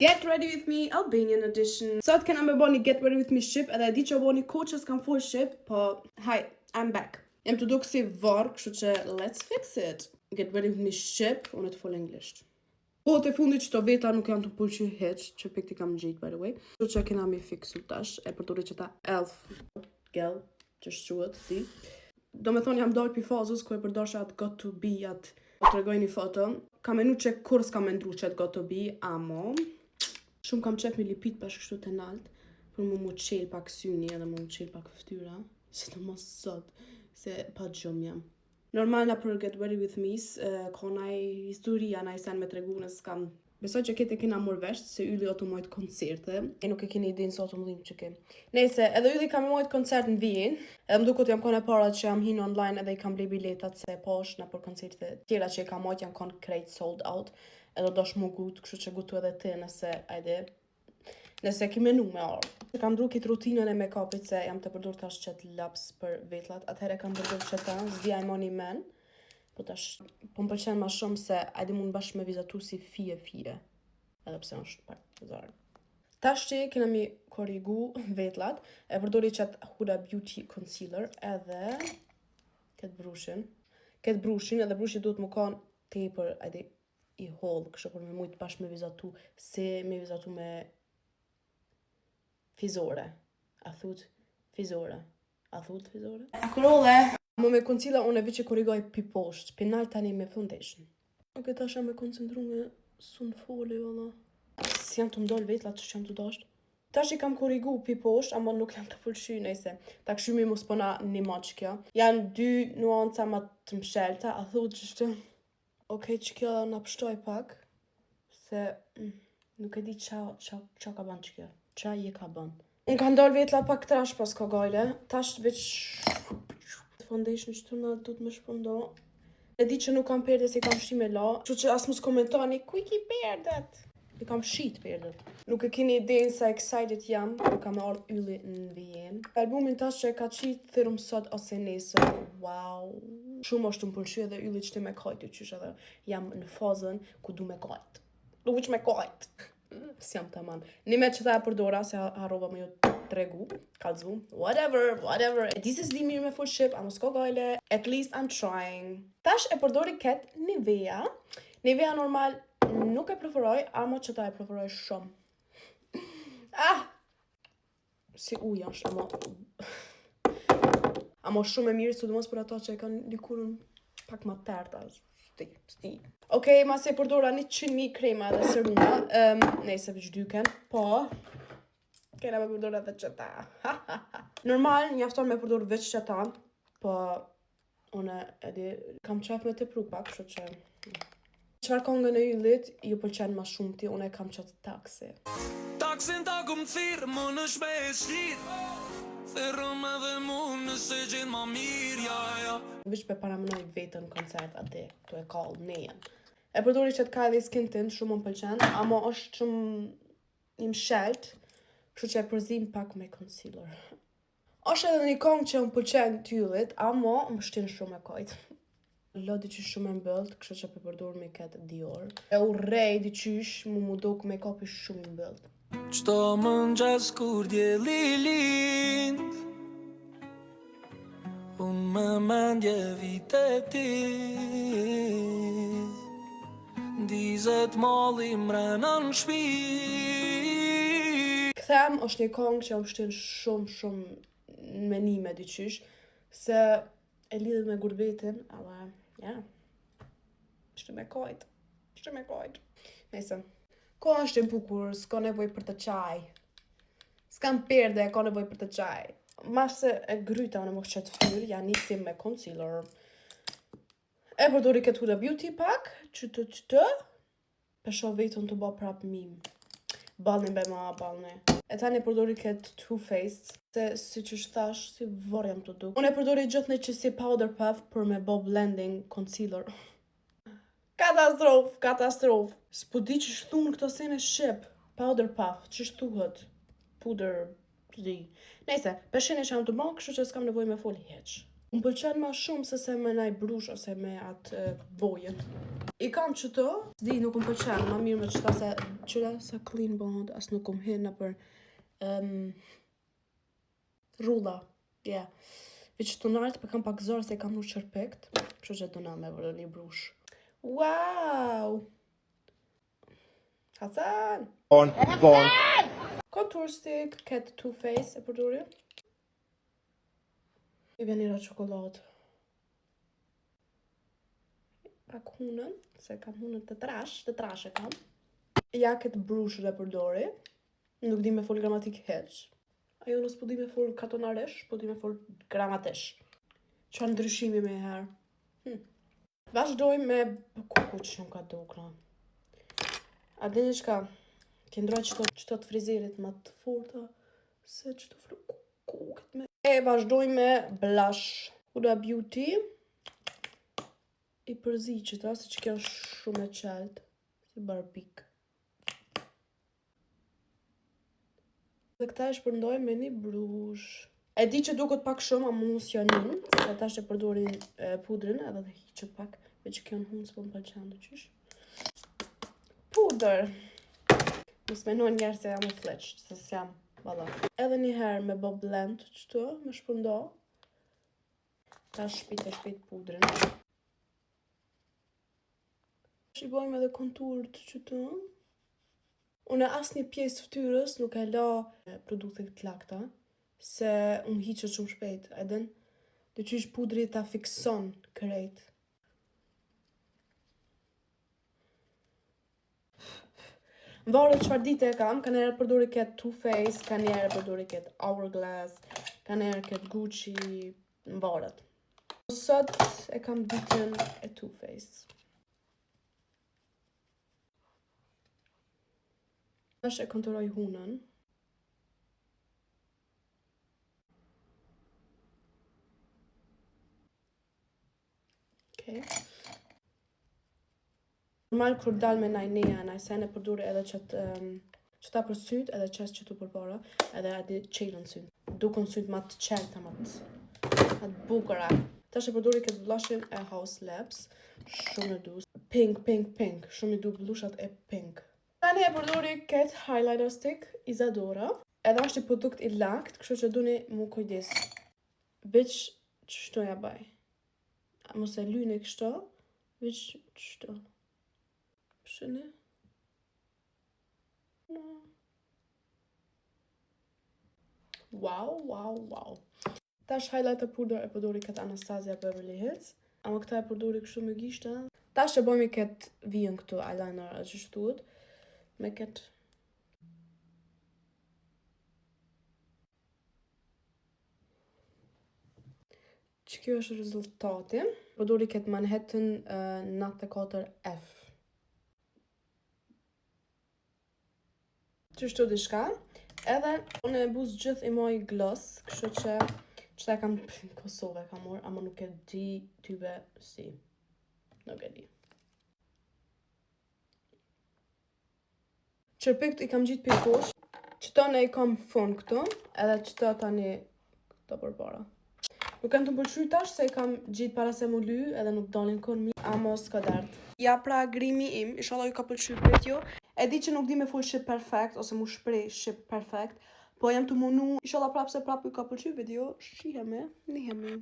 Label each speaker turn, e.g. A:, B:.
A: Get ready with me Albanian edition. Sot kena me boni get ready with me shqip, edhe e di që boni coaches kam full shqip, po hi, I'm back. Jem të duk si varë, kështu që let's fix it. Get ready with me shqip, unë të full English. Po të fundit që të veta nuk janë të pëlqy heq, që pikti kam gjitë by the way. Kështu që kena mi fixu tash, e përdori që ta elf girl, që shquat, si. Do me thonë jam dalë pi fazës, ku e përdosha atë got to be, atë të regoj një foto. Kam menu që kur s'kam mendru që atë got to be, amo. Shumë kam qef me lipit pash kështu të nalt, për mu qel pak syni edhe mu qel pak ftyra, që të mos sot, se pa gjëm jam. Normal na për Get Ready With Me, ka naj historia, naj sen me tregu nësë kam. Besoj që kete kena mor vesh, se ylli o të mojt koncerte, e nuk e keni idin sa të mëllim që ke. Nese, edhe ylli kam mojt koncert në Vijen, edhe më dukut jam kone para që jam hin online edhe i kam blej biletat se posh na për koncerte tjera që i kam mojt jam kon krejt sold out. Edhe do shmu gut, kështu që gutu edhe ti nëse, nëse ki menu me orë. Kam dru kitë rutinën e make-upit se jam të përdur tash qëtë laps për vetlat, atëhere kam përdur qëta, zdia i moni men, po tash, po më pëlqen ma shumë se ajde mund bashkë me vizatu si fije, edhe pse është pak zarë. Tash që kena mi korigu vetlat, e përdori qëtë Huda Beauty Concealer edhe këtë brushin. Këtë brushin edhe brushi duhet më kanë tepër, ajde, i hollë, kështë për me mujtë bashkë me vizatu, se me vizatu me fizore. A thut fizore? Akrole! Më me concealer unë e vi që korrigoj pi poshtë, pi nalt tani me foundation. Ok, tasha me koncentru me sun foli, valla. Si jam të mdoll vetlat që jam të dashtë. Tash i kam korrigu pi poshtë, ama nuk jam të pëlqy, nejse. Ta këshymi mu spona një maq kjo. Janë dy nuanca ma të mshelta, a thut që shtë. Okej, që kjo nga pështoj pak, se nuk e di qa ka ban që kjo, qa je ka ban. Unë ka ndalë vetla pak trash pas ka gajle, tash veç foundation që të nga du të me shpëndo. E di që nuk kam perde se i kam shi me la, që as mus komentani, ku i ki perdet? I kam shit perdet. Nuk e keni idejnë sa excited jam, kur kam ardhë ylli në Vijen. Albumin tash që e ka qitë thyrëm sot ose nesër, wow. Shumë është të më pëlqy edhe ylli që ti me kajtë, qysh edhe jam në fazën ku du me kajtë. Du që me kajtë. Si jam të man. Një me që ta e përdora, se harrova me ju të regu, kalzu, whatever. E di se s'di mirë me full ship, a mos ko gajle, at least I'm trying. Tash e përdori ketë Nivea. Nivea normal nuk e preferoj, ama që ta e preferoj shumë. Si uja është, ama shumë e mirë, sidomos për ato që e kanë likurën pak ma terta. Sti. Okej, mas e përdora 100.000 krema dhe seruma, nejse vëq dyken, po, kena me përdora dhe qëta. Normal, njafton me përdor veç qëta, po, une edhe kam qef me të pru pak, kështu që... Qfar kongën e yllit, ju pëlqen ma shumë ti, une kam qëtë taksi.
B: Taksin ta kum thirë, më në shme e shqirë, thirëm edhe mu nëse gjenë ma mirë, ja.
A: Vish pe paramënoj vetën koncert ati, tu e kallë nejen. E përdori që të Kylie Skin Tint, shumë më pëlqen, ama është shumë një mshelt, kështu që e përzim pak me concealer. Është edhe një kongë që më pëlqen t'yllit, ama më shtin shumë e kajtë. Lodi që shumë e mbëllët, kështu që për përdor me këtë Dior. E urrej diqysh, mu dok me kapi shumë i mbëllët.
B: Qto më ngjas kur djeli lind, unë më mendje vite ti, dizet mali mrena në shpi.
A: Kthem është një kongë që më shtin shumë menime diqysh, se e lidhet me gurbetin, ale, ja, shtë me kajt. Nese, ko është e bukur, s'ka nevoj për të qaj. S'kam perde, ka nevoj për të qaj. Mase e gryta unë më qëtë fyr, ja nisim me concealer. E përdori këtë Huda Beauty pak, qëtë, pesho vetën të ba prap mim. Balni be ma, balni. E tani përdori këtë Too Faced, se si që shtash, si vor jam të duk. Unë e përdori gjithë në që si Powder Puff për me bo blending concealer. Katastrof. S'po di që shtunë këto sene shqip. Powder Puff, që shtuhet. Puder, që di. Nese, peshin e që jam të bon, kështu që s'kam nevoj me fol heq. Më pëlqen ma shumë se me naj brush ose me atë bojën. I kam qëto, di nuk më pëlqen, ma mirë me qëta se qëra sa clean bëhët, as nuk më hinë për rrulla. Yeah. Veç të nartë për kam pak zorë se kam nuk qërpekt, që që të na me vërë një brush. Wow! Hasan!
C: Bon.
A: Contour stick, Cat Too Faced e përdori. I vjen njëra qokoladë. Pak hunën, se kam hunën të trash e kam. Ja këtë brush dhe përdori. Nuk di me fol gramatik heq. Ajo nësë po di me fol katonaresh, po di me fol gramatesh. Qa ndryshimi me herë. Vazhdojmë me kuku që shumë ka dukra. A dhe një qka, këndroj qëto të frizerit ma të forta, se qëto kuket me... E vazhdojmë me blush. Huda Beauty. I përzi qëta, se që kjo është shumë e qaltë, si barbik. Dhe këta e shpërndoj me një brush. E di që duket pak shumë, a mos jo njën, se ta është e përdorin pudrën, edhe dhe hiqët pak, me që kjo në hunë s'po më pëlqen të qysh. Pudër. Mos menoj njerë se jam u fleqë, se s'jam, valla. Edhe një herë me bë blend, qëto, me shpërndo. Ta shpejt pudrën. I bojmë edhe konturët qëto. Unë asë një pjesë ftyrës nuk e la produktet të lakta, se unë hiqët shumë shpejt, edhen. Dhe qysh pudri ta fikson krejt. Varet çfarë dite e kam, ka njerë përdori këtë Too Faced, ka njerë përdori këtë Hourglass, ka njerë këtë Gucci, në varet. Sot e kam ditën e Too Faced. Tash e konturoj hunën. Okay. Normal kur dal me najneja, najsen e përduri edhe qëta për syt, edhe qes që tu përpara, edhe edhe qelën syt. Dukon syt ma të qelta, ma të bukura. Tash e përduri këtë blushin e House Labs, shumë e dus. Pink, shumë i du blushat e pink. Tani e përdori këtë highlighter stick, Isadora. Edhe është i produkt i lakt, kështu që duni mu kujdes. Veç qështu ja baj. Mos e lyni kështu, veç qështu. Shëni. Wow. Tash highlighter pudër e përdori këtë Anastasia Beverly Hills. Ama këta e përdori kështu me gishta. Tash e bëjmë këtë vijën këtu, eyeliner e që shtuat. Me këtë. Që kjo është rezultati. Përdori këtë Manhattan 94F. Qështu dishka. Edhe unë e buz gjithë i moj gloss, kështu që qëta kam Kosovë kam orë, ama nuk e di tybe si. Nuk e di. Qërpikt i kam gjitë për posh, qëto ne i kam fund këtu, edhe qëto tani këto përpara. Nuk kanë të pëlqy tash se i kam gjitë para se mu ly, edhe nuk dalin kon mi, ama s'ka dert. Ja pra grimi im, inshallah ju ka pëlqy video. E di që nuk di me full shqip perfekt, ose mu shprej shqip perfekt, po jam të munu, inshallah prapë se prapë ju ka pëlqy video, shihemi, nihemi,